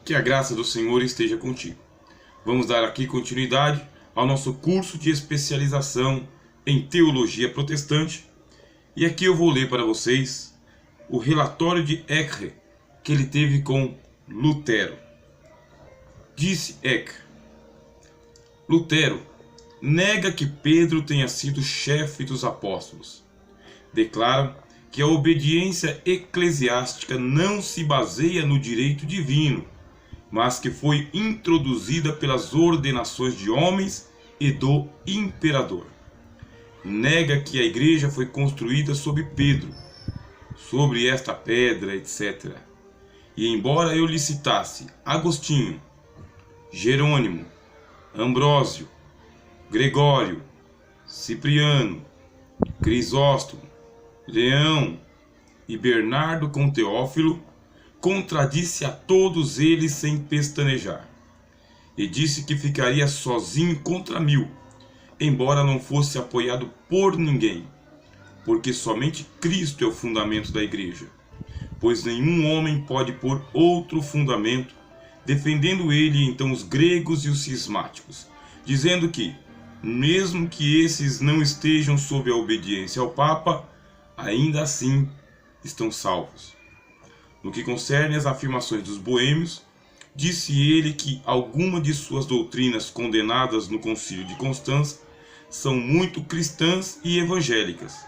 Que a graça do Senhor esteja contigo. Vamos dar aqui continuidade ao nosso curso de especialização em Teologia Protestante. E aqui eu vou ler para vocês o relatório de Eckre que ele teve com Lutero. Disse Eckre: Lutero nega que Pedro tenha sido chefe dos apóstolos. Declara que a obediência eclesiástica não se baseia no direito divino, mas que foi introduzida pelas ordenações de homens e do imperador. Nega que a igreja foi construída sob Pedro, sobre esta pedra, etc. E embora eu lhe citasse Agostinho, Jerônimo, Ambrósio, Gregório, Cipriano, Crisóstomo, Leão e Bernardo com Teófilo, contradisse a todos eles sem pestanejar, e disse que ficaria sozinho contra 1000, embora não fosse apoiado por ninguém, porque somente Cristo é o fundamento da igreja, pois nenhum homem pode pôr outro fundamento, defendendo ele então os gregos e os cismáticos, dizendo que, mesmo que esses não estejam sob a obediência ao Papa, ainda assim estão salvos. No que concerne às afirmações dos boêmios, disse ele que algumas de suas doutrinas condenadas no Concílio de Constança são muito cristãs e evangélicas.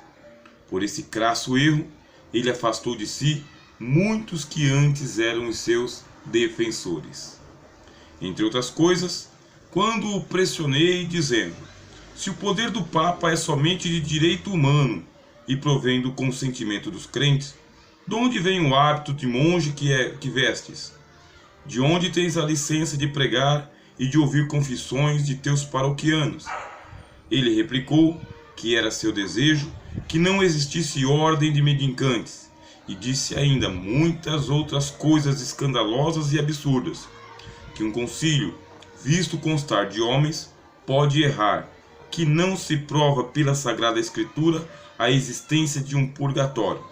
Por esse crasso erro, ele afastou de si muitos que antes eram os seus defensores. Entre outras coisas, quando o pressionei dizendo: se o poder do Papa é somente de direito humano e provém do consentimento dos crentes, de onde vem o hábito de monge que vestes? De onde tens a licença de pregar e de ouvir confissões de teus paroquianos? Ele replicou que era seu desejo que não existisse ordem de mendicantes, e disse ainda muitas outras coisas escandalosas e absurdas, que um concílio, visto constar de homens, pode errar, que não se prova pela Sagrada Escritura a existência de um purgatório.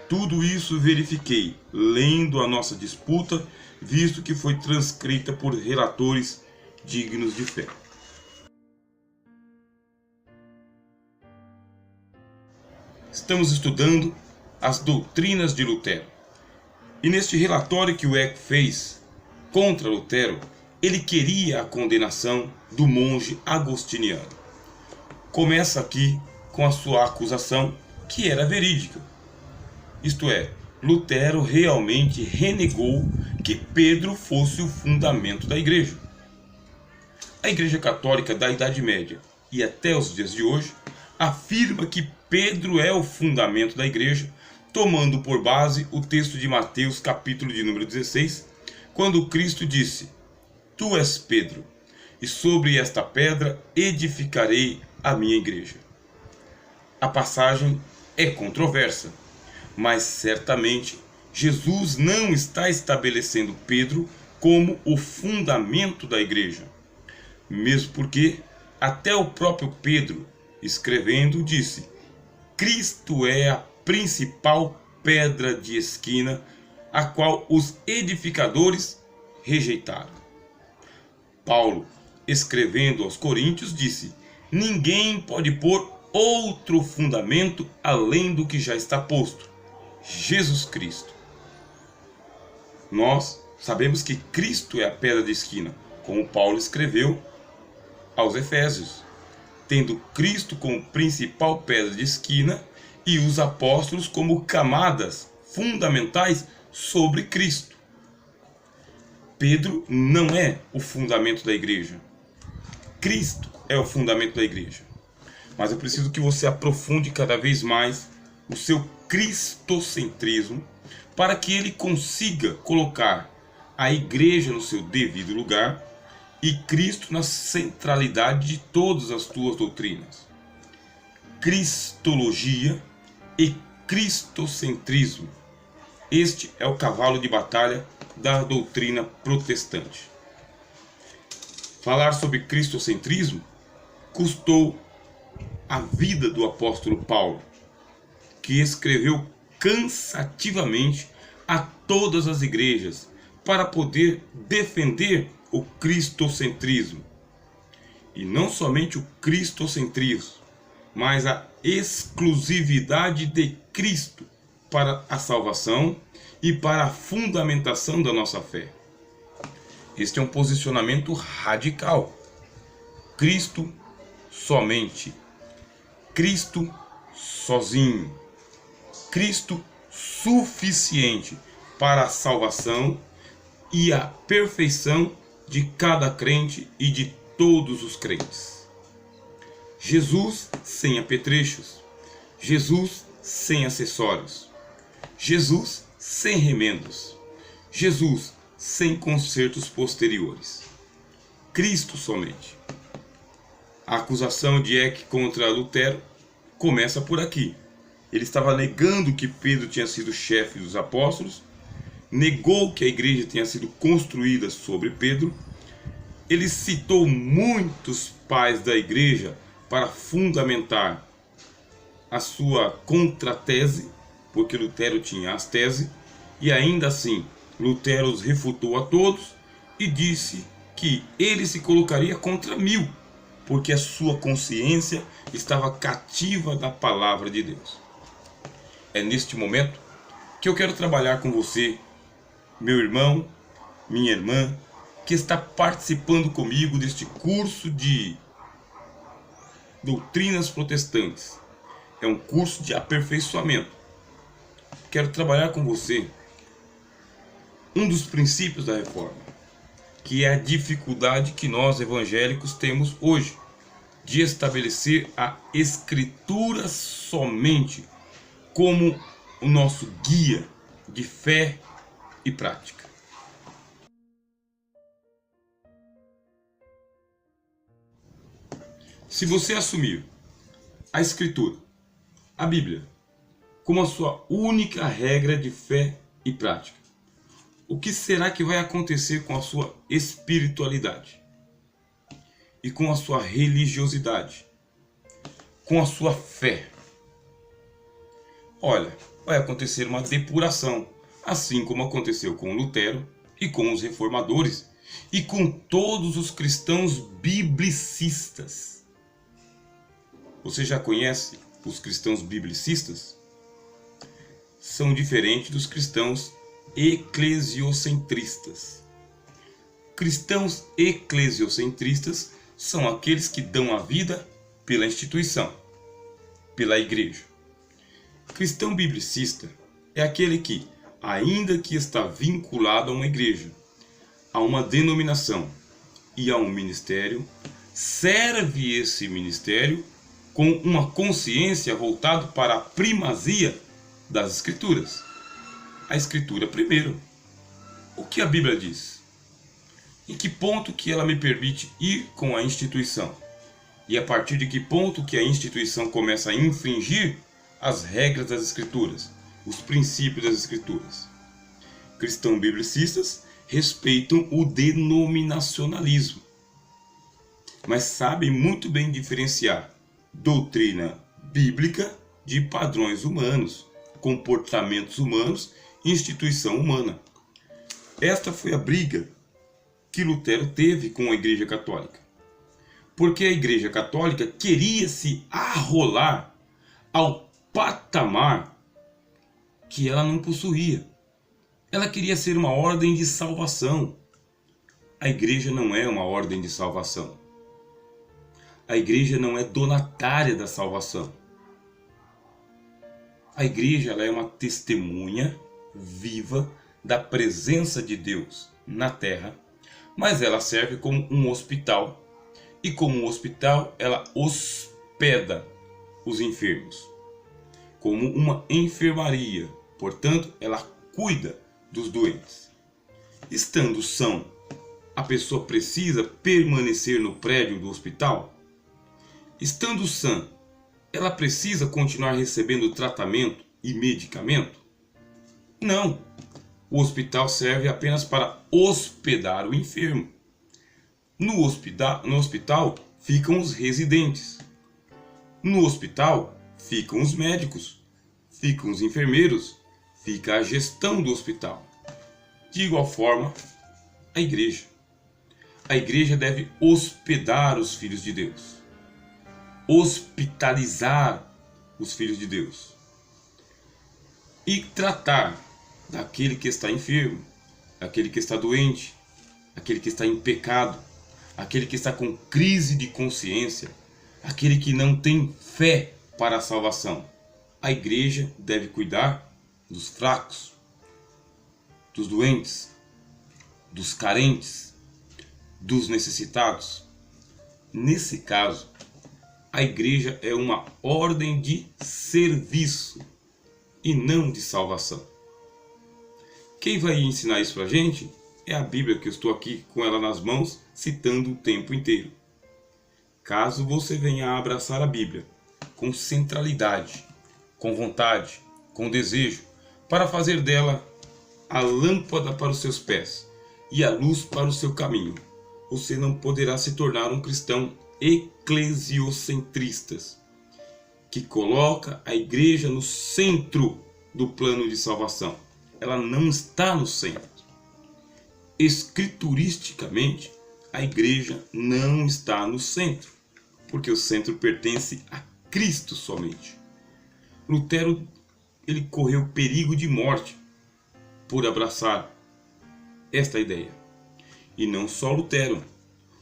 Tudo isso verifiquei, lendo a nossa disputa, visto que foi transcrita por relatores dignos de fé. Estamos estudando as doutrinas de Lutero. E neste relatório que o Eckre fez contra Lutero, ele queria a condenação do monge agostiniano. Começa aqui com a sua acusação, que era verídica. Isto é, Lutero realmente renegou que Pedro fosse o fundamento da igreja. A Igreja Católica da Idade Média e até os dias de hoje afirma que Pedro é o fundamento da igreja, tomando por base o texto de Mateus, capítulo de número 16, quando Cristo disse: Tu és Pedro, e sobre esta pedra edificarei a minha igreja. A passagem é controversa, mas certamente Jesus não está estabelecendo Pedro como o fundamento da igreja. Mesmo porque até o próprio Pedro, escrevendo, disse: Cristo é a principal pedra de esquina, a qual os edificadores rejeitaram. Paulo, escrevendo aos Coríntios, disse: ninguém pode pôr outro fundamento além do que já está posto, Jesus Cristo. Nós sabemos que Cristo é a pedra de esquina, como Paulo escreveu aos Efésios, tendo Cristo como principal pedra de esquina e os apóstolos como camadas fundamentais sobre Cristo. Pedro não é o fundamento da igreja. Cristo é o fundamento da igreja. Mas eu preciso que você aprofunde cada vez mais o seu cristocentrismo, para que ele consiga colocar a igreja no seu devido lugar e Cristo na centralidade de todas as tuas doutrinas. Cristologia e cristocentrismo. Este é o cavalo de batalha da doutrina protestante. Falar sobre cristocentrismo custou a vida do apóstolo Paulo, que escreveu cansativamente a todas as igrejas, para poder defender o cristocentrismo. E não somente o cristocentrismo, mas a exclusividade de Cristo para a salvação e para a fundamentação da nossa fé. Este é um posicionamento radical. Cristo somente. Cristo sozinho. Cristo suficiente para a salvação e a perfeição de cada crente e de todos os crentes. Jesus sem apetrechos. Jesus sem acessórios. Jesus sem remendos. Jesus sem consertos posteriores. Cristo somente. A acusação de Eck contra Lutero começa por aqui. Ele estava negando que Pedro tinha sido chefe dos apóstolos, negou que a igreja tenha sido construída sobre Pedro. Ele citou muitos pais da igreja para fundamentar a sua contratese, porque Lutero tinha as teses, e ainda assim Lutero os refutou a todos e disse que ele se colocaria contra 1000, porque a sua consciência estava cativa da palavra de Deus. É neste momento que eu quero trabalhar com você, meu irmão, minha irmã, que está participando comigo deste curso de doutrinas protestantes. É um curso de aperfeiçoamento. Quero trabalhar com você um dos princípios da reforma, que é a dificuldade que nós evangélicos temos hoje de estabelecer a Escritura somente como o nosso guia de fé e prática. Se você assumir a Escritura, a Bíblia, como a sua única regra de fé e prática, o que será que vai acontecer com a sua espiritualidade? E com a sua religiosidade? Com a sua fé? Olha, vai acontecer uma depuração, assim como aconteceu com Lutero e com os reformadores e com todos os cristãos biblicistas. Você já conhece os cristãos biblicistas? São diferentes dos cristãos eclesiocentristas. Cristãos eclesiocentristas são aqueles que dão a vida pela instituição, pela igreja. Cristão biblicista é aquele que, ainda que está vinculado a uma igreja, a uma denominação e a um ministério, serve esse ministério com uma consciência voltada para a primazia das Escrituras. A Escritura primeiro. O que a Bíblia diz? Em que ponto que ela me permite ir com a instituição? E a partir de que ponto que a instituição começa a infringir as regras das Escrituras, os princípios das Escrituras? Cristãos biblicistas respeitam o denominacionalismo, mas sabem muito bem diferenciar doutrina bíblica de padrões humanos, comportamentos humanos e instituição humana. Esta foi a briga que Lutero teve com a Igreja Católica, porque a Igreja Católica queria se arrolar ao patamar que ela não possuía. Ela queria ser uma ordem de salvação. A Igreja não é uma ordem de salvação. A Igreja não é donatária da salvação. A Igreja ela é uma testemunha viva da presença de Deus na terra, mas ela serve como um hospital, e como um hospital ela hospeda os enfermos, como uma enfermaria, portanto ela cuida dos doentes. Estando são, a pessoa precisa permanecer no prédio do hospital? Estando sã, ela precisa continuar recebendo tratamento e medicamento? Não. O hospital serve apenas para hospedar o enfermo. No hospital ficam os residentes. No hospital ficam os médicos, ficam os enfermeiros, fica a gestão do hospital. De igual forma, a igreja. A igreja deve hospedar os filhos de Deus, hospitalizar os filhos de Deus e tratar daquele que está enfermo, aquele que está doente, aquele que está em pecado, aquele que está com crise de consciência, aquele que não tem fé para a salvação. A igreja deve cuidar dos fracos, dos doentes, dos carentes, dos necessitados. Nesse caso, a igreja é uma ordem de serviço e não de salvação. Quem vai ensinar isso pra gente é a Bíblia, que eu estou aqui com ela nas mãos, citando o tempo inteiro. Caso você venha a abraçar a Bíblia com centralidade, com vontade, com desejo, para fazer dela a lâmpada para os seus pés e a luz para o seu caminho, você não poderá se tornar um cristão eclesiocentrista, que coloca a igreja no centro do plano de salvação. Ela não está no centro. Escrituristicamente, a igreja não está no centro, porque o centro pertence a Cristo somente. Lutero, ele correu perigo de morte por abraçar esta ideia. E não só Lutero.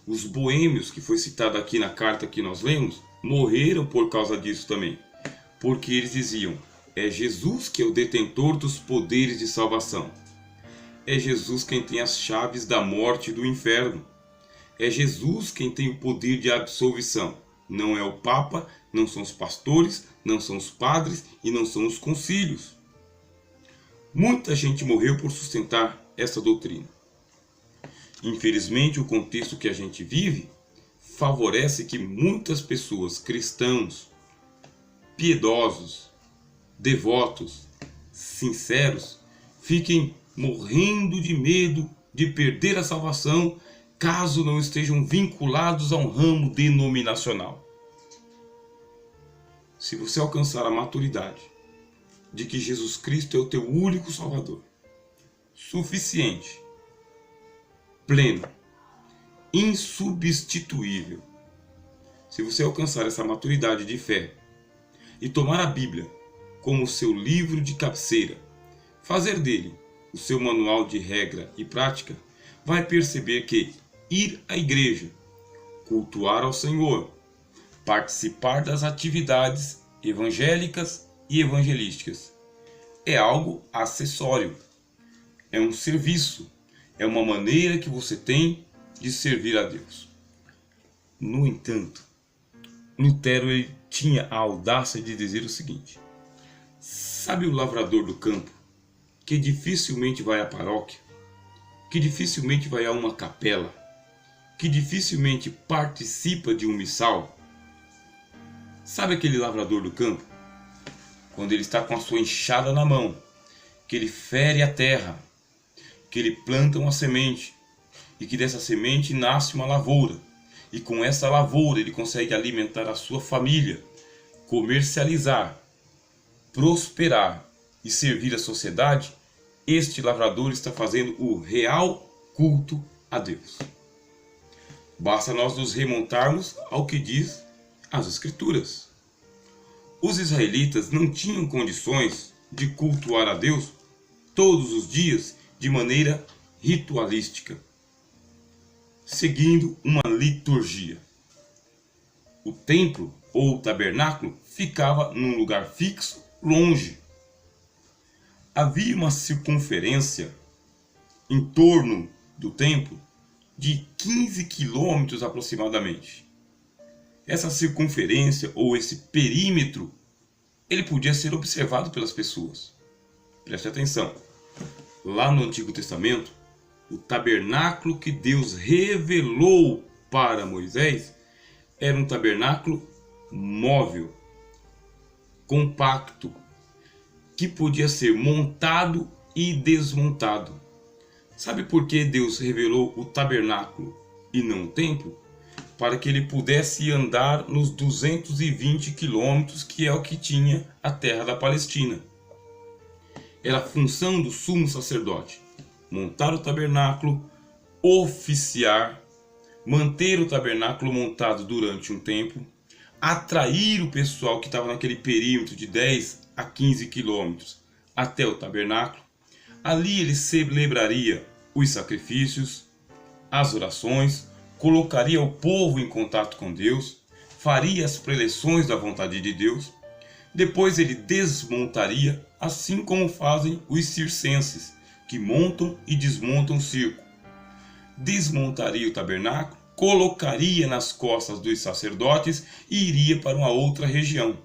Os boêmios, que foi citado aqui na carta que nós lemos, morreram por causa disso também. Porque eles diziam: é Jesus que é o detentor dos poderes de salvação. É Jesus quem tem as chaves da morte e do inferno. É Jesus quem tem o poder de absolvição. Não é o Papa, não são os pastores, não são os padres e não são os concílios. Muita gente morreu por sustentar essa doutrina. Infelizmente, o contexto que a gente vive favorece que muitas pessoas, cristãos, piedosos, devotos, sinceros, fiquem morrendo de medo de perder a salvação caso não estejam vinculados a um ramo denominacional. Se você alcançar a maturidade de que Jesus Cristo é o teu único Salvador, suficiente, pleno, insubstituível, se você alcançar essa maturidade de fé e tomar a Bíblia como seu livro de cabeceira, fazer dele o seu manual de regra e prática, vai perceber que ir à igreja, cultuar ao Senhor, participar das atividades evangélicas e evangelísticas é algo acessório, é um serviço, é uma maneira que você tem de servir a Deus. No entanto, Lutero, ele tinha a audácia de dizer o seguinte: sabe o lavrador do campo, que dificilmente vai à paróquia, que dificilmente vai a uma capela, que dificilmente participa de um missal? Sabe aquele lavrador do campo? Quando ele está com a sua enxada na mão, que ele fere a terra, que ele planta uma semente, e que dessa semente nasce uma lavoura, e com essa lavoura ele consegue alimentar a sua família, comercializar, prosperar e servir a sociedade. Este lavrador está fazendo o real culto a Deus. Basta nós nos remontarmos ao que diz as Escrituras. Os israelitas não tinham condições de cultuar a Deus todos os dias de maneira ritualística, seguindo uma liturgia. O templo ou tabernáculo ficava num lugar fixo, longe. Havia uma circunferência em torno do templo de 15 quilômetros aproximadamente. Essa circunferência ou esse perímetro, ele podia ser observado pelas pessoas. Preste atenção. Lá no Antigo Testamento, o tabernáculo que Deus revelou para Moisés era um tabernáculo móvel, compacto, que podia ser montado e desmontado. Sabe por que Deus revelou o tabernáculo e não o templo? Para que ele pudesse andar nos 220 quilômetros, que é o que tinha a terra da Palestina. Era a função do sumo sacerdote, montar o tabernáculo, oficiar, manter o tabernáculo montado durante um tempo, atrair o pessoal que estava naquele perímetro de 10 a 15 quilômetros até o tabernáculo. Ali ele celebraria os sacrifícios, as orações, colocaria o povo em contato com Deus, faria as preleções da vontade de Deus. Depois ele desmontaria, assim como fazem os circenses, que montam e desmontam o circo. Desmontaria o tabernáculo, colocaria nas costas dos sacerdotes e iria para uma outra região.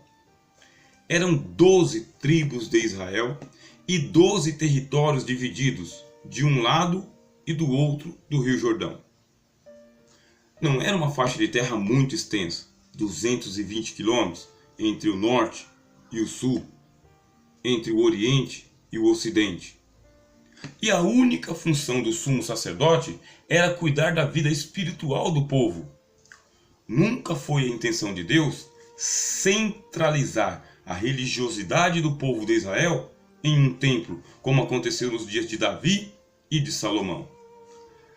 Eram 12 tribos de Israel e 12 territórios divididos de um lado e do outro do Rio Jordão. Não era uma faixa de terra muito extensa, 220 quilômetros entre o norte e o sul, entre o oriente e o ocidente. E a única função do sumo sacerdote era cuidar da vida espiritual do povo. Nunca foi a intenção de Deus centralizar a religiosidade do povo de Israel em um templo, como aconteceu nos dias de Davi e de Salomão.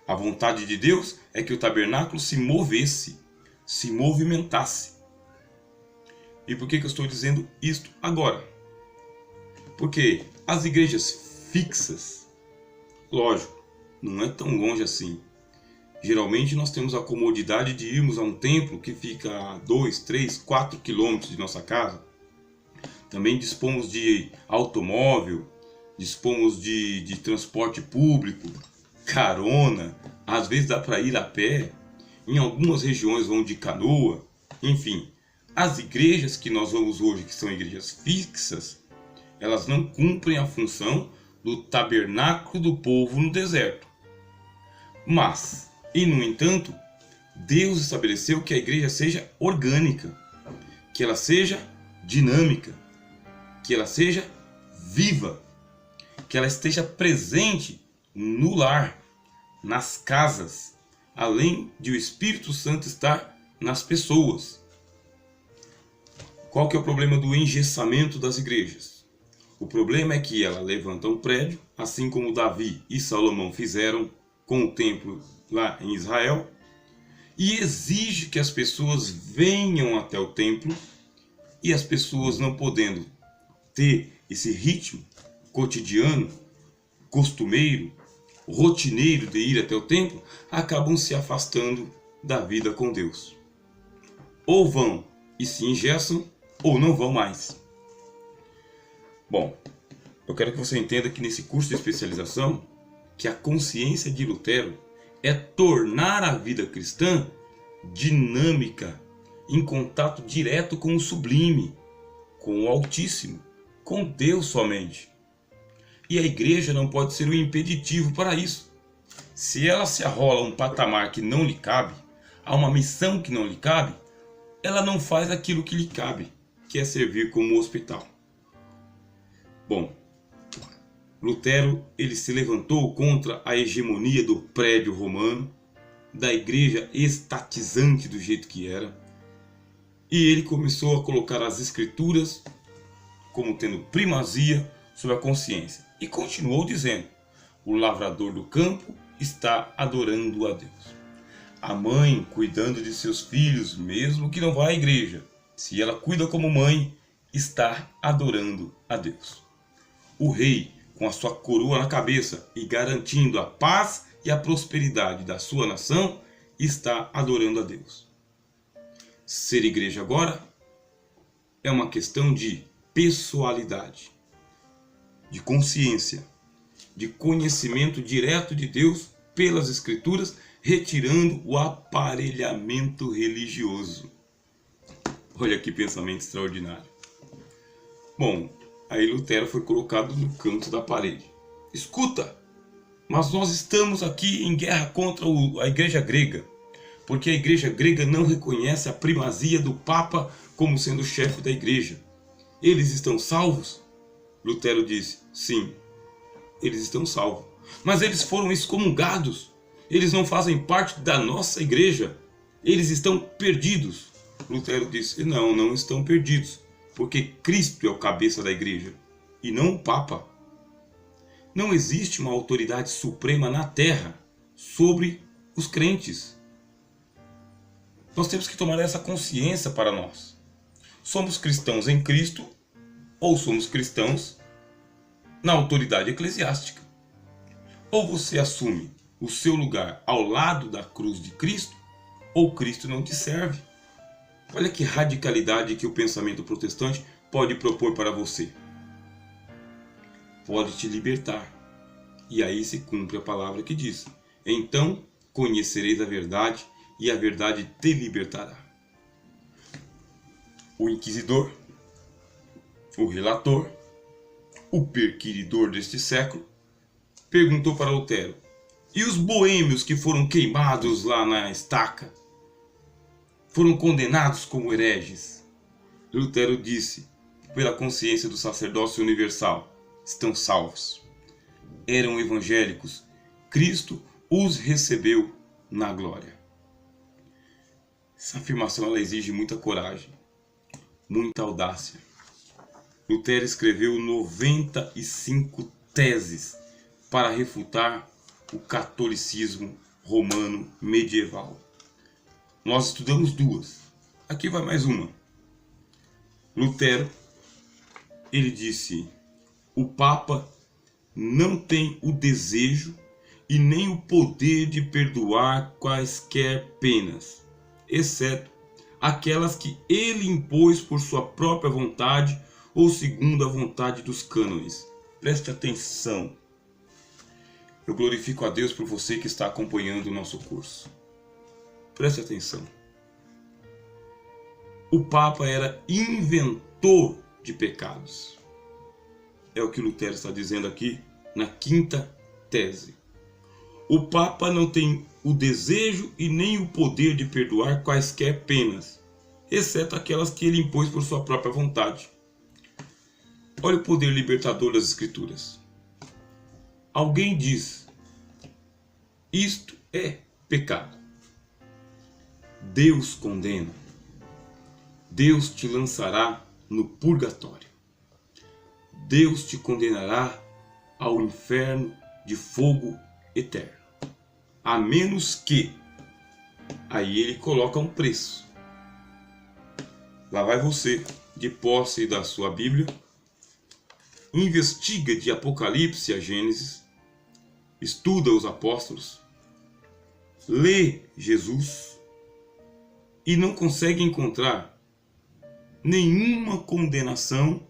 A vontade de Deus é que o tabernáculo se movesse, se movimentasse. E por que eu estou dizendo isto agora? Porque as igrejas fixas, lógico, não é tão longe assim. Geralmente nós temos a comodidade de irmos a um templo que fica a 2, 3, 4 quilômetros de nossa casa. Também dispomos de automóvel, dispomos de transporte público, carona, às vezes dá para ir a pé, em algumas regiões vão de canoa, enfim. As igrejas que nós vamos hoje, que são igrejas fixas, elas não cumprem a função do tabernáculo do povo no deserto. Mas, e no entanto, Deus estabeleceu que a igreja seja orgânica, que ela seja dinâmica, que ela seja viva, que ela esteja presente no lar, nas casas, além de o Espírito Santo estar nas pessoas. Qual que é o problema do engessamento das igrejas? O problema é que ela levanta um prédio, assim como Davi e Salomão fizeram com o templo lá em Israel, e exige que as pessoas venham até o templo, e as pessoas não podendo ter esse ritmo cotidiano, costumeiro, rotineiro de ir até o templo, acabam se afastando da vida com Deus. Ou vão e se engessam, ou não vão mais. Bom, eu quero que você entenda que nesse curso de especialização, que a consciência de Lutero é tornar a vida cristã dinâmica, em contato direto com o sublime, com o Altíssimo, com Deus somente. E a igreja não pode ser o impeditivo para isso. Se ela se arrola a um patamar que não lhe cabe, a uma missão que não lhe cabe, ela não faz aquilo que lhe cabe, que é servir como hospital. Bom, Lutero ele se levantou contra a hegemonia do prédio romano, da igreja estatizante do jeito que era, e ele começou a colocar as escrituras como tendo primazia sobre a consciência. E continuou dizendo: o lavrador do campo está adorando a Deus. A mãe cuidando de seus filhos, mesmo que não vá à igreja, se ela cuida como mãe, está adorando a Deus. O rei, com a sua coroa na cabeça e garantindo a paz e a prosperidade da sua nação, está adorando a Deus. Ser igreja agora é uma questão de pessoalidade, de consciência, de conhecimento direto de Deus pelas Escrituras, retirando o aparelhamento religioso. Olha que pensamento extraordinário. Bom, aí Lutero foi colocado no canto da parede. Escuta, mas nós estamos aqui em guerra contra a igreja grega, porque a igreja grega não reconhece a primazia do Papa como sendo o chefe da igreja. Eles estão salvos? Lutero disse: sim, eles estão salvos. Mas eles foram excomungados. Eles não fazem parte da nossa igreja. Eles estão perdidos. Lutero disse: não, não estão perdidos, porque Cristo é o cabeça da igreja e não o Papa. Não existe uma autoridade suprema na terra sobre os crentes. Nós temos que tomar essa consciência para nós. Somos cristãos em Cristo ou somos cristãos na autoridade eclesiástica. Ou você assume o seu lugar ao lado da cruz de Cristo, ou Cristo não te serve. Olha que radicalidade que o pensamento protestante pode propor para você. Pode te libertar. E aí se cumpre a palavra que diz: então conhecereis a verdade, e a verdade te libertará. O inquisidor, o relator, o perquiridor deste século, perguntou para Lutero: e os boêmios que foram queimados lá na estaca? Foram condenados como hereges? Lutero disse: pela consciência do sacerdócio universal, estão salvos. Eram evangélicos, Cristo os recebeu na glória. Essa afirmação ela exige muita coragem, muita audácia. Lutero escreveu 95 teses para refutar o catolicismo romano medieval. Nós estudamos duas. Aqui vai mais uma. Lutero, ele disse: o Papa não tem o desejo e nem o poder de perdoar quaisquer penas, exceto aquelas que ele impôs por sua própria vontade ou segundo a vontade dos cânones. Preste atenção. Eu glorifico a Deus por você que está acompanhando o nosso curso. Preste atenção. O Papa era inventor de pecados. É o que Lutero está dizendo aqui na quinta tese. O Papa não tem o desejo e nem o poder de perdoar quaisquer penas, exceto aquelas que ele impôs por sua própria vontade. Olha o poder libertador das Escrituras. Alguém diz: isto é pecado. Deus condena. Deus te lançará no purgatório. Deus te condenará ao inferno de fogo eterno. A menos que... Aí ele coloca um preço. Lá vai você, de posse da sua Bíblia, investiga de Apocalipse a Gênesis, estuda os apóstolos, lê Jesus e não consegue encontrar nenhuma condenação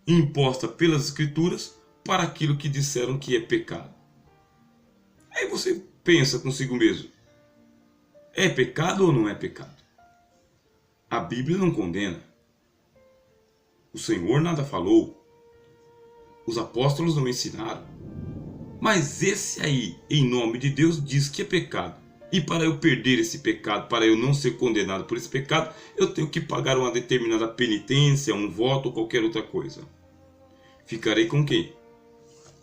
imposta pelas Escrituras para aquilo que disseram que é pecado. Aí você pensa consigo mesmo: é pecado ou não é pecado? A Bíblia não condena. O Senhor nada falou. Os apóstolos não ensinaram. Mas esse aí, em nome de Deus, diz que é pecado. E para eu perder esse pecado, para eu não ser condenado por esse pecado, eu tenho que pagar uma determinada penitência, um voto ou qualquer outra coisa. Ficarei com quem?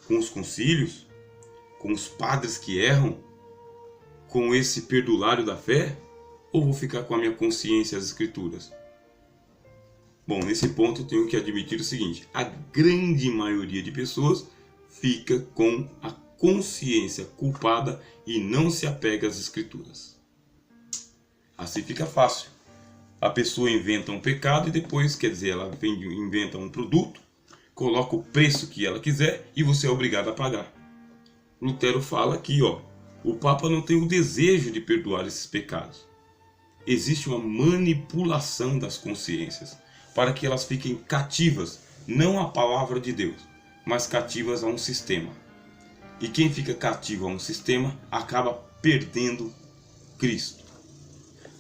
Com os concílios? Com os padres que erram? Com esse perdulário da fé? Ou vou ficar com a minha consciência e as Escrituras? Bom, nesse ponto eu tenho que admitir o seguinte: a grande maioria de pessoas fica com a consciência culpada e não se apega às Escrituras. Assim fica fácil. A pessoa inventa um pecado e depois, quer dizer, ela inventa um produto, coloca o preço que ela quiser e você é obrigado a pagar. Lutero fala aqui, o Papa não tem o desejo de perdoar esses pecados. Existe uma manipulação das consciências para que elas fiquem cativas, não à palavra de Deus, mas cativas a um sistema. E quem fica cativo a um sistema acaba perdendo Cristo.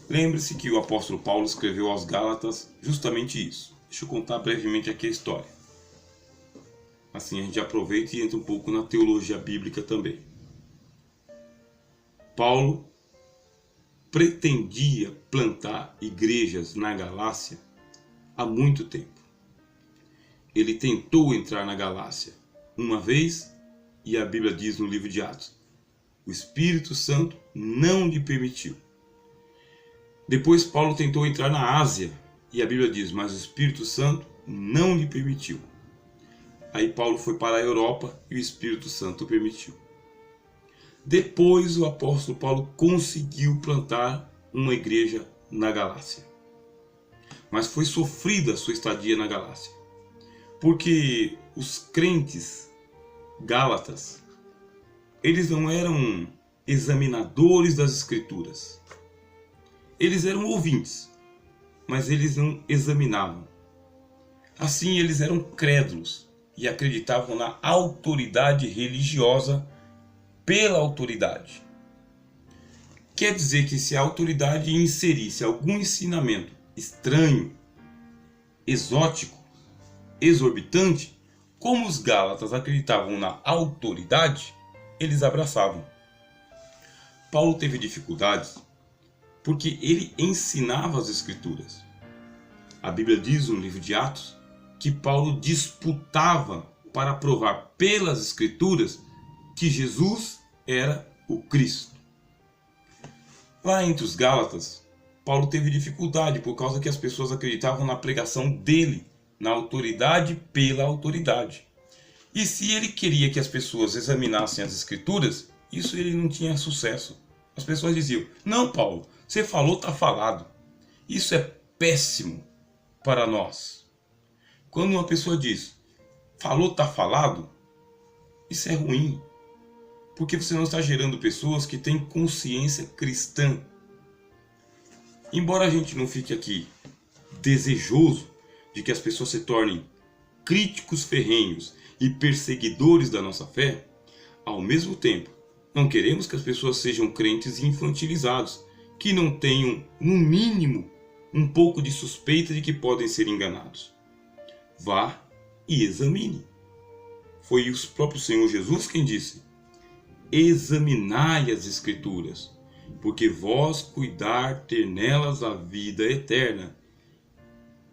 Lembre-se que o apóstolo Paulo escreveu aos Gálatas justamente isso. Deixa eu contar brevemente aqui a história. Assim a gente aproveita e entra um pouco na teologia bíblica também. Paulo pretendia plantar igrejas na Galácia há muito tempo. Ele tentou entrar na Galácia uma vez e a Bíblia diz no livro de Atos: o Espírito Santo não lhe permitiu. Depois Paulo tentou entrar na Ásia e a Bíblia diz: mas o Espírito Santo não lhe permitiu. Aí Paulo foi para a Europa e o Espírito Santo permitiu. Depois o apóstolo Paulo conseguiu plantar uma igreja na Galácia. Mas foi sofrida a sua estadia na Galácia, porque os crentes gálatas, eles não eram examinadores das Escrituras. Eles eram ouvintes, mas eles não examinavam. Assim, eles eram crédulos e acreditavam na autoridade religiosa pela autoridade. Quer dizer que se a autoridade inserisse algum ensinamento estranho, exótico, exorbitante, como os gálatas acreditavam na autoridade, eles abraçavam. Paulo teve dificuldades porque ele ensinava as Escrituras. A Bíblia diz no livro de Atos que Paulo disputava para provar pelas Escrituras que Jesus era o Cristo. Lá entre os gálatas, Paulo teve dificuldade por causa que as pessoas acreditavam na pregação dele, na autoridade pela autoridade. E se ele queria que as pessoas examinassem as Escrituras, isso ele não tinha sucesso. As pessoas diziam: não, Paulo, você falou, está falado. Isso é péssimo para nós. Quando uma pessoa diz: falou, está falado, isso é ruim. Porque você não está gerando pessoas que têm consciência cristã. Embora a gente não fique aqui desejoso de que as pessoas se tornem críticos ferrenhos e perseguidores da nossa fé, ao mesmo tempo, não queremos que as pessoas sejam crentes infantilizados, que não tenham, no mínimo, um pouco de suspeita de que podem ser enganados. Vá e examine. Foi o próprio Senhor Jesus quem disse: examinai as Escrituras, porque vós cuidar ter nelas a vida eterna.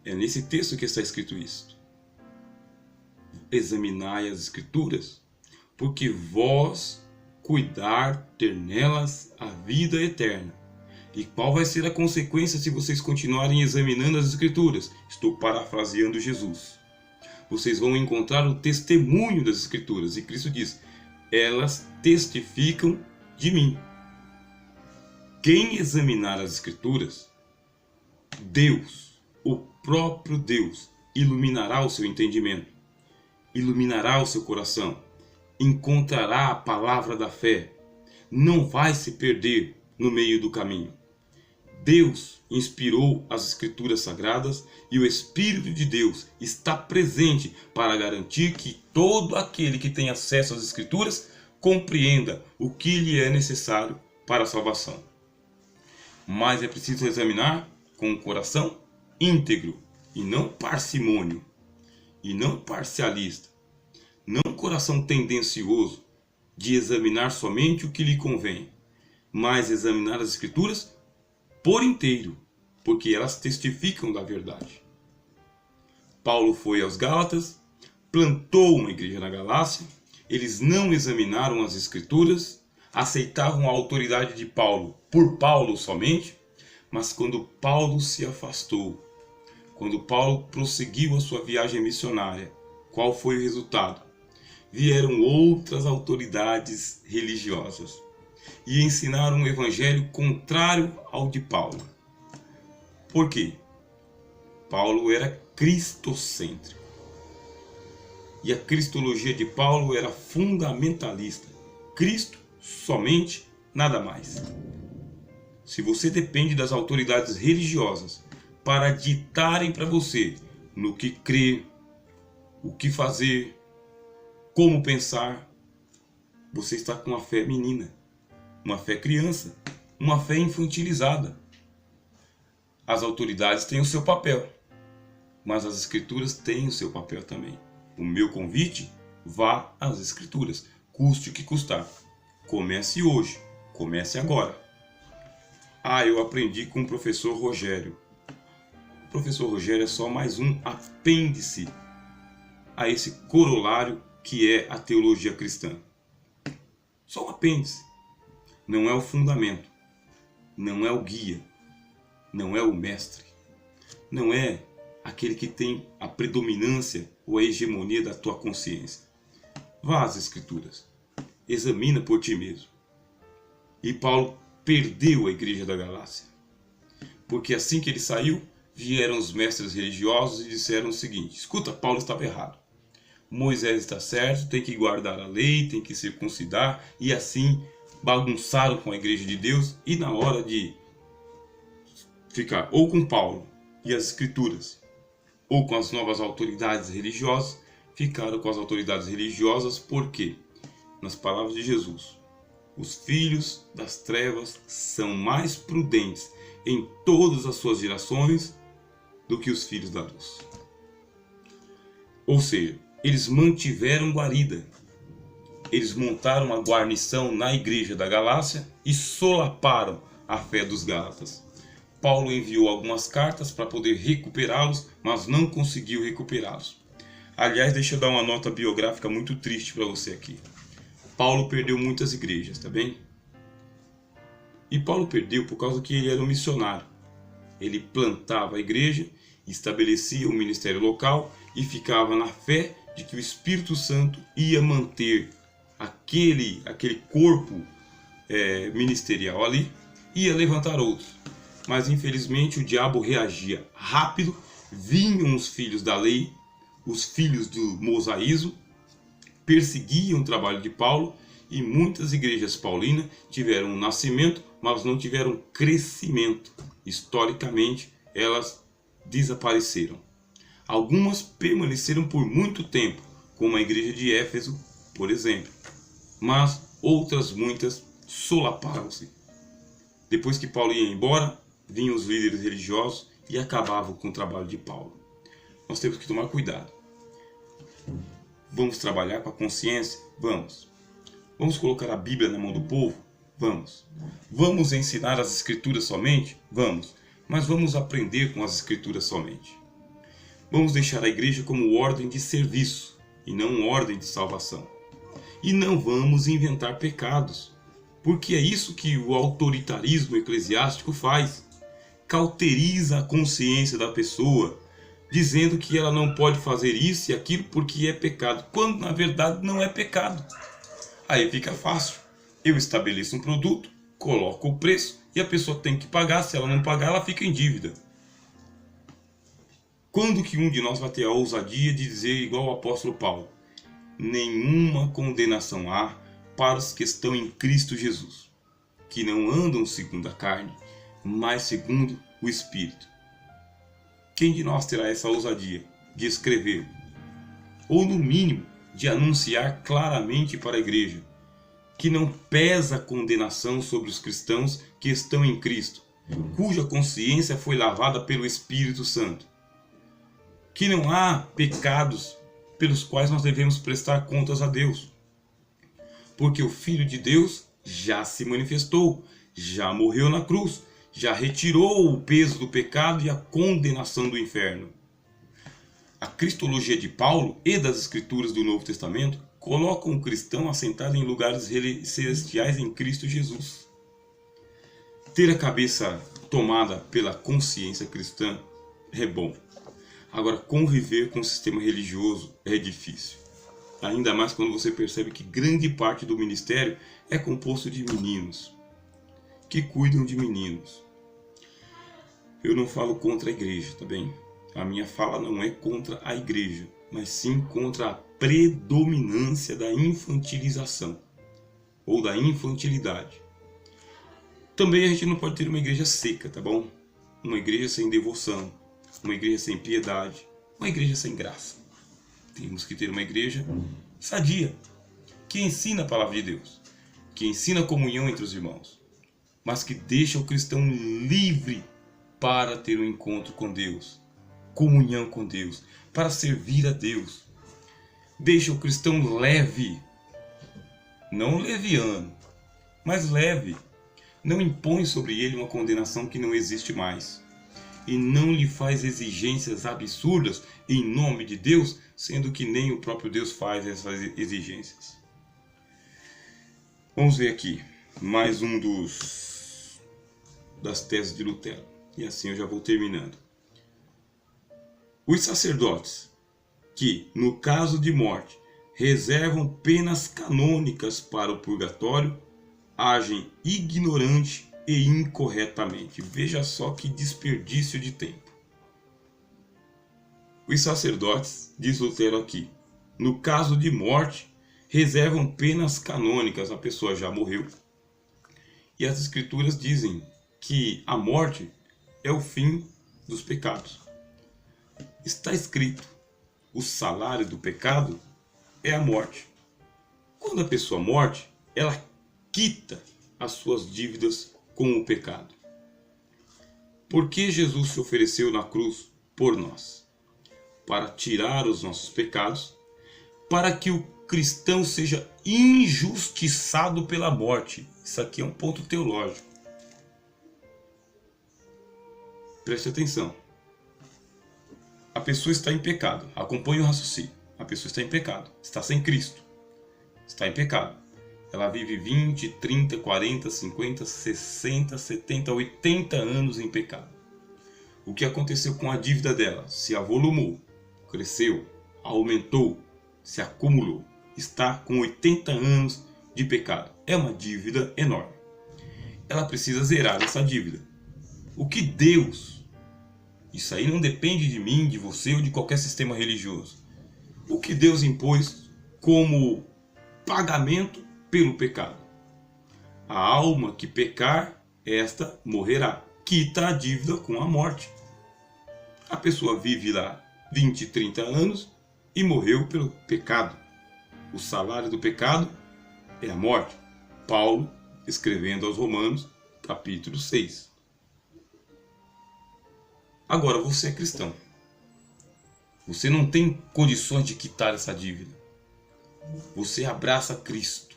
É nesse texto que está escrito isso. Examinai as Escrituras, porque vós cuidar ter nelas a vida eterna. E qual vai ser a consequência se vocês continuarem examinando as Escrituras? Estou parafraseando Jesus. Vocês vão encontrar o testemunho das Escrituras. E Cristo diz: elas testificam de mim. Quem examinar as Escrituras, Deus, o próprio Deus, iluminará o seu entendimento, iluminará o seu coração, encontrará a palavra da fé, não vai se perder no meio do caminho. Deus inspirou as Escrituras Sagradas e o Espírito de Deus está presente para garantir que todo aquele que tem acesso às Escrituras compreenda o que lhe é necessário para a salvação. Mas é preciso examinar com o coração íntegro e não parcimônio, e não parcialista, não coração tendencioso de examinar somente o que lhe convém, mas examinar as Escrituras por inteiro, porque elas testificam da verdade. Paulo foi aos Gálatas, plantou uma igreja na Galácia, eles não examinaram as Escrituras, aceitavam a autoridade de Paulo por Paulo somente, mas quando Paulo se afastou, quando Paulo prosseguiu a sua viagem missionária, qual foi o resultado? Vieram outras autoridades religiosas e ensinaram um evangelho contrário ao de Paulo. Por quê? Paulo era cristocêntrico. E a cristologia de Paulo era fundamentalista. Cristo somente, nada mais. Se você depende das autoridades religiosas para ditarem para você no que crer, o que fazer, como pensar, você está com uma fé menina, uma fé criança, uma fé infantilizada. As autoridades têm o seu papel, mas as Escrituras têm o seu papel também. O meu convite: vá às Escrituras, custe o que custar. Comece hoje, comece agora. Eu aprendi com o professor Rogério. O professor Rogério é só mais um apêndice a esse corolário que é a teologia cristã. Só um apêndice. Não é o fundamento, não é o guia, não é o mestre, não é aquele que tem a predominância ou a hegemonia da tua consciência. Vá às Escrituras, examina por ti mesmo. E Paulo perdeu a igreja da Galácia, porque assim que ele saiu, vieram os mestres religiosos e disseram o seguinte: escuta, Paulo estava errado. Moisés está certo, tem que guardar a lei, tem que circuncidar, e assim bagunçaram com a igreja de Deus, e na hora de ficar ou com Paulo e as Escrituras, ou com as novas autoridades religiosas, ficaram com as autoridades religiosas, porque, nas palavras de Jesus, os filhos das trevas são mais prudentes em todas as suas gerações do que os filhos da luz. Ou seja, eles mantiveram guarida. Eles montaram uma guarnição na igreja da Galácia e solaparam a fé dos Gálatas. Paulo enviou algumas cartas para poder recuperá-los, mas não conseguiu recuperá-los. Aliás, deixa eu dar uma nota biográfica muito triste para você aqui. Paulo perdeu muitas igrejas, tá bem? E Paulo perdeu por causa que ele era um missionário. Ele plantava a igreja, estabelecia o ministério local e ficava na fé de que o Espírito Santo ia manter aquele corpo ministerial ali e ia levantar outros. Mas infelizmente o diabo reagia rápido, vinham os filhos da lei, os filhos do mosaísmo, perseguiam o trabalho de Paulo, e muitas igrejas paulinas tiveram um nascimento, mas não tiveram crescimento. Historicamente, elas desapareceram. Algumas permaneceram por muito tempo, como a igreja de Éfeso, por exemplo, mas outras muitas solaparam-se. Depois que Paulo ia embora, vinham os líderes religiosos e acabavam com o trabalho de Paulo. Nós temos que tomar cuidado. Vamos trabalhar com a consciência? Vamos. Vamos colocar a Bíblia na mão do povo? Vamos. Vamos ensinar as Escrituras somente? Vamos. Mas vamos aprender com as Escrituras somente. Vamos deixar a igreja como ordem de serviço e não ordem de salvação. E não vamos inventar pecados, porque é isso que o autoritarismo eclesiástico faz. Cauteriza a consciência da pessoa, dizendo que ela não pode fazer isso e aquilo porque é pecado, quando na verdade não é pecado. Aí fica fácil. Eu estabeleço um produto, coloco o preço e a pessoa tem que pagar. Se ela não pagar, ela fica em dívida. Quando que um de nós vai ter a ousadia de dizer igual o apóstolo Paulo: nenhuma condenação há para os que estão em Cristo Jesus, que não andam segundo a carne, mas segundo o Espírito. Quem de nós terá essa ousadia de escrever, ou no mínimo de anunciar claramente para a igreja, que não pesa condenação sobre os cristãos que estão em Cristo, cuja consciência foi lavada pelo Espírito Santo, que não há pecados pelos quais nós devemos prestar contas a Deus, porque o Filho de Deus já se manifestou, já morreu na cruz, já retirou o peso do pecado e a condenação do inferno. A cristologia de Paulo e das Escrituras do Novo Testamento colocam o cristão assentado em lugares celestiais em Cristo Jesus. Ter a cabeça tomada pela consciência cristã é bom. Agora, conviver com o sistema religioso é difícil. Ainda mais quando você percebe que grande parte do ministério é composto de meninos, que cuidam de meninos. Eu não falo contra a igreja, tá bem? A minha fala não é contra a igreja, mas sim contra a predominância da infantilização, ou da infantilidade. Também a gente não pode ter uma igreja seca, tá bom? Uma igreja sem devoção, uma igreja sem piedade, uma igreja sem graça. Temos que ter uma igreja sadia, que ensina a palavra de Deus, que ensina a comunhão entre os irmãos, mas que deixa o cristão livre para ter um encontro com Deus, comunhão com Deus, para servir a Deus. Deixa o cristão leve, não leviano, mas leve. Não impõe sobre ele uma condenação que não existe mais. E não lhe faz exigências absurdas em nome de Deus, sendo que nem o próprio Deus faz essas exigências. Vamos ver aqui mais um das teses de Lutero. E assim eu já vou terminando. Os sacerdotes, que, no caso de morte, reservam penas canônicas para o purgatório, agem ignorante e incorretamente. Veja só que desperdício de tempo. Os sacerdotes, diz Lutero aqui, no caso de morte, reservam penas canônicas. A pessoa já morreu. E as escrituras dizem que a morte é o fim dos pecados. Está escrito: o salário do pecado é a morte. Quando a pessoa morre, ela quita as suas dívidas com o pecado. Por que Jesus se ofereceu na cruz por nós? Para tirar os nossos pecados, para que o cristão seja injustiçado pela morte. Isso aqui é um ponto teológico. Preste atenção. A pessoa está em pecado. Acompanhe o raciocínio. A pessoa está em pecado. Está sem Cristo. Está em pecado. Ela vive 20, 30, 40, 50, 60, 70, 80 anos em pecado. O que aconteceu com a dívida dela? Se avolumou, cresceu, aumentou, se acumulou. Está com 80 anos de pecado. É uma dívida enorme. Ela precisa zerar essa dívida. O que Deus... Isso aí não depende de mim, de você ou de qualquer sistema religioso. O que Deus impôs como pagamento pelo pecado? A alma que pecar, esta morrerá. Quita a dívida com a morte. A pessoa vive lá 20, 30 anos e morreu pelo pecado. O salário do pecado é a morte. Paulo, escrevendo aos Romanos, capítulo 6. Agora, você é cristão. Você não tem condições de quitar essa dívida. Você abraça Cristo.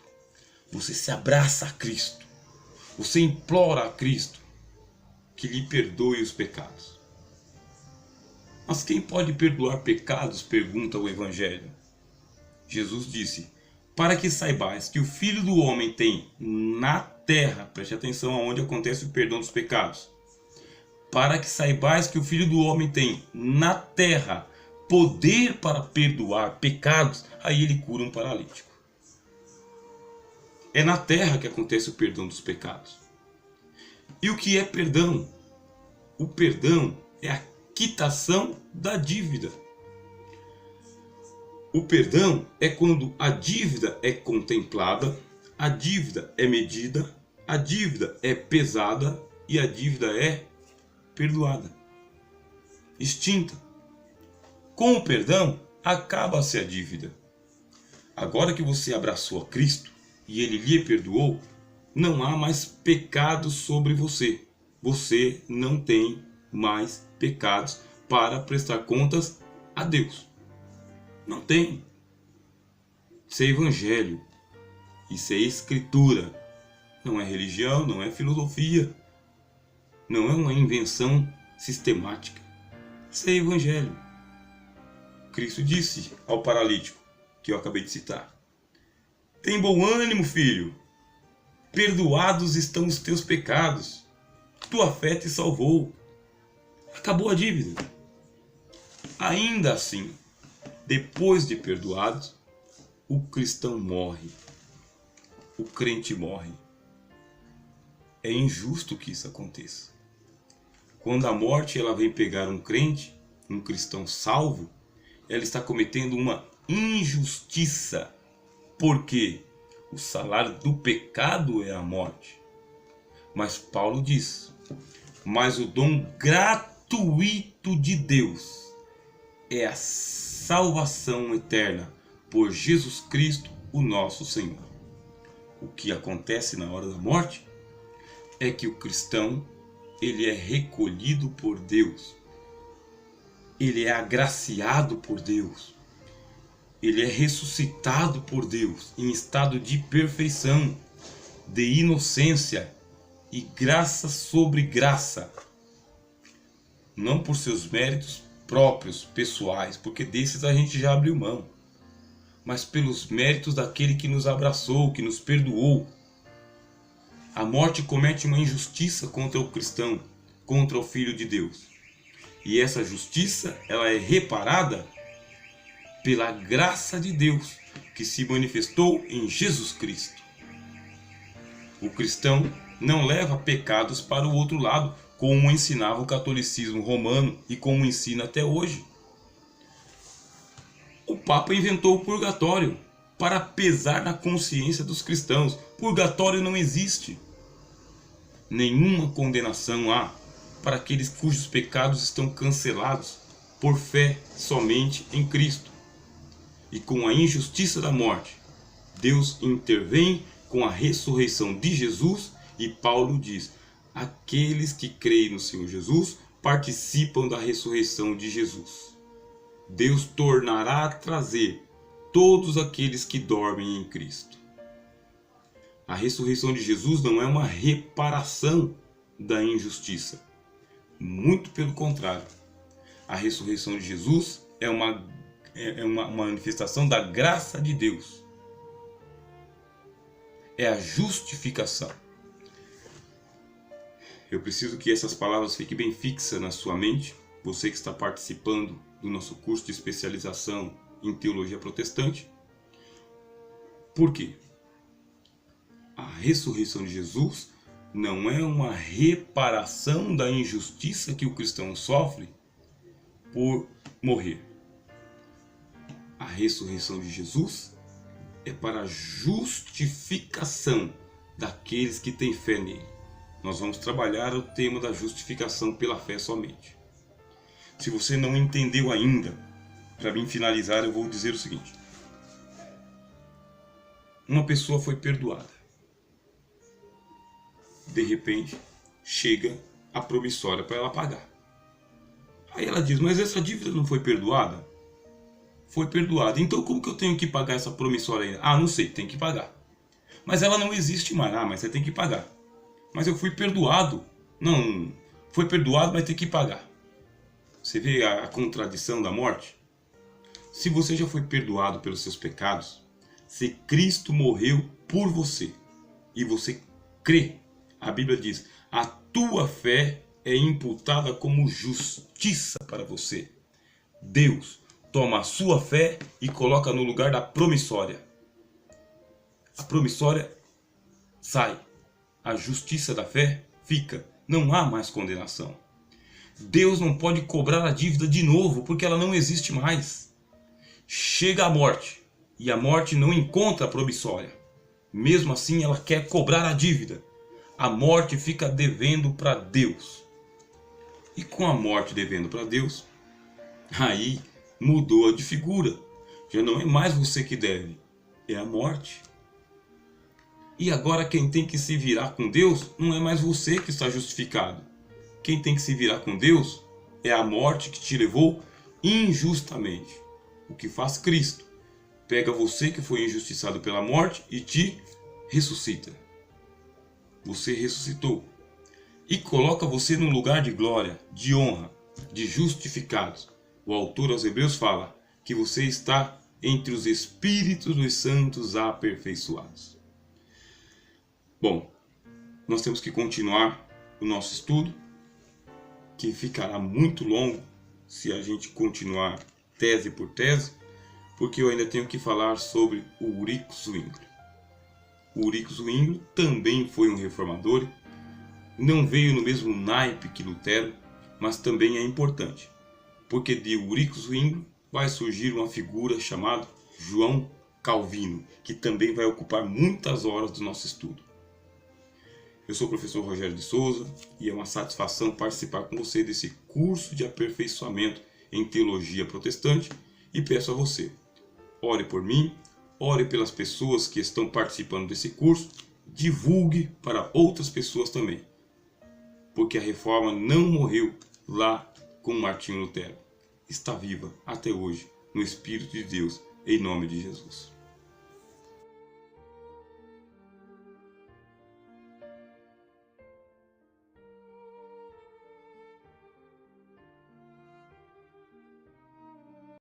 Você se abraça a Cristo. Você implora a Cristo que lhe perdoe os pecados. Mas quem pode perdoar pecados? Pergunta o Evangelho. Jesus disse: para que saibais que o Filho do Homem tem na terra, preste atenção aonde acontece o perdão dos pecados. Para que saibais que o Filho do Homem tem na terra poder para perdoar pecados, aí ele cura um paralítico. É na terra que acontece o perdão dos pecados. E o que é perdão? O perdão é a quitação da dívida. O perdão é quando a dívida é contemplada, a dívida é medida, a dívida é pesada e a dívida é perdoada, extinta. Com o perdão, acaba-se a dívida. Agora que você abraçou a Cristo e Ele lhe perdoou, não há mais pecados sobre você. Você não tem mais pecados para prestar contas a Deus. Não tem. Isso é evangelho. Isso é escritura. Não é religião, não é filosofia. Não é uma invenção sistemática. Isso é evangelho. Cristo disse ao paralítico, que eu acabei de citar: tem bom ânimo, filho. Perdoados estão os teus pecados. Tua fé te salvou. Acabou a dívida. Ainda assim, depois de perdoados, o cristão morre. O crente morre. É injusto que isso aconteça. Quando a morte ela vem pegar um crente, um cristão salvo, ela está cometendo uma injustiça. Porque o salário do pecado é a morte. Mas Paulo diz: mas o dom gratuito de Deus é a salvação eterna por Jesus Cristo, o nosso Senhor. O que acontece na hora da morte é que o cristão ele é recolhido por Deus. Ele é agraciado por Deus. Ele é ressuscitado por Deus em estado de perfeição, de inocência e graça sobre graça. Não por seus méritos próprios, pessoais, porque desses a gente já abriu mão, mas pelos méritos daquele que nos abraçou, que nos perdoou. A morte comete uma injustiça contra o cristão, contra o Filho de Deus. E essa justiça, ela é reparada pela graça de Deus que se manifestou em Jesus Cristo. O cristão não leva pecados para o outro lado, como ensinava o catolicismo romano e como ensina até hoje. O Papa inventou o purgatório para pesar na consciência dos cristãos. Purgatório não existe. Nenhuma condenação há para aqueles cujos pecados estão cancelados por fé somente em Cristo. E com a injustiça da morte, Deus intervém com a ressurreição de Jesus, e Paulo diz: aqueles que creem no Senhor Jesus participam da ressurreição de Jesus. Deus tornará a trazer todos aqueles que dormem em Cristo. A ressurreição de Jesus não é uma reparação da injustiça. Muito pelo contrário. A ressurreição de Jesus é uma manifestação da graça de Deus. É a justificação. Eu preciso que essas palavras fiquem bem fixas na sua mente. Você que está participando do nosso curso de especialização em teologia protestante. Por quê? A ressurreição de Jesus não é uma reparação da injustiça que o cristão sofre por morrer. A ressurreição de Jesus é para a justificação daqueles que têm fé nele. Nós vamos trabalhar o tema da justificação pela fé somente. Se você não entendeu ainda, para mim finalizar, eu vou dizer o seguinte. Uma pessoa foi perdoada. De repente, chega a promissória para ela pagar. Aí ela diz, mas essa dívida não foi perdoada? Foi perdoada. Então como que eu tenho que pagar essa promissória ainda? Ah, não sei, tem que pagar. Mas ela não existe mais. Ah, mas você tem que pagar. Mas eu fui perdoado. Não, foi perdoado, mas tem que pagar. Você vê a contradição da morte? Se você já foi perdoado pelos seus pecados, se Cristo morreu por você e você crê, a Bíblia diz, a tua fé é imputada como justiça para você. Deus toma a sua fé e coloca no lugar da promissória. A promissória sai. A justiça da fé fica. Não há mais condenação. Deus não pode cobrar a dívida de novo, porque ela não existe mais. Chega a morte, e a morte não encontra a promissória. Mesmo assim, ela quer cobrar a dívida. A morte fica devendo para Deus. E com a morte devendo para Deus, aí mudou de figura. Já não é mais você que deve, é a morte. E agora quem tem que se virar com Deus não é mais você que está justificado. Quem tem que se virar com Deus é a morte que te levou injustamente. O que faz Cristo? Pega você que foi injustiçado pela morte e te ressuscita. Você ressuscitou. E coloca você num lugar de glória, de honra, de justificados. O autor aos Hebreus fala que você está entre os espíritos dos santos aperfeiçoados. Bom, nós temos que continuar o nosso estudo, que ficará muito longo se a gente continuar tese por tese, porque eu ainda tenho que falar sobre o Ulrico Zwingli. O Ulrico Zwingli também foi um reformador, não veio no mesmo naipe que Lutero, mas também é importante, porque de Ulrico Zwingli vai surgir uma figura chamada João Calvino, que também vai ocupar muitas horas do nosso estudo. Eu sou o professor Rogério de Souza e é uma satisfação participar com você desse curso de aperfeiçoamento em teologia protestante e peço a você, ore por mim, ore pelas pessoas que estão participando desse curso, divulgue para outras pessoas também, porque a reforma não morreu lá com Martinho Lutero, está viva até hoje no Espírito de Deus, em nome de Jesus.